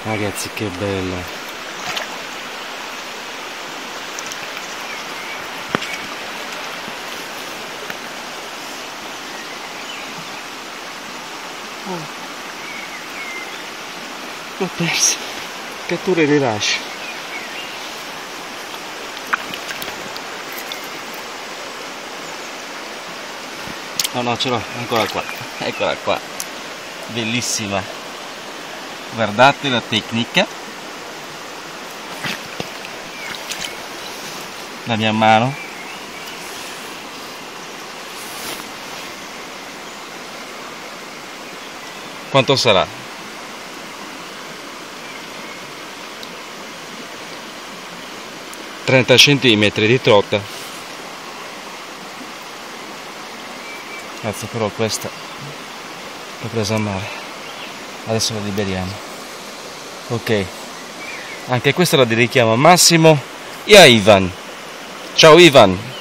Ragazzi, che bella. L'ho persa. Cattura e rilascio. No, ce l'ho ancora qua. Eccola qua. Bellissima. Guardate la tecnica. La mia mano. Quanto sarà? 30 centimetri di trota. Cazzo, però questa l'ho presa a mare. Adesso la liberiamo. Ok, anche questa la dedichiamo a Massimo e a Ivan. Ciao Ivan.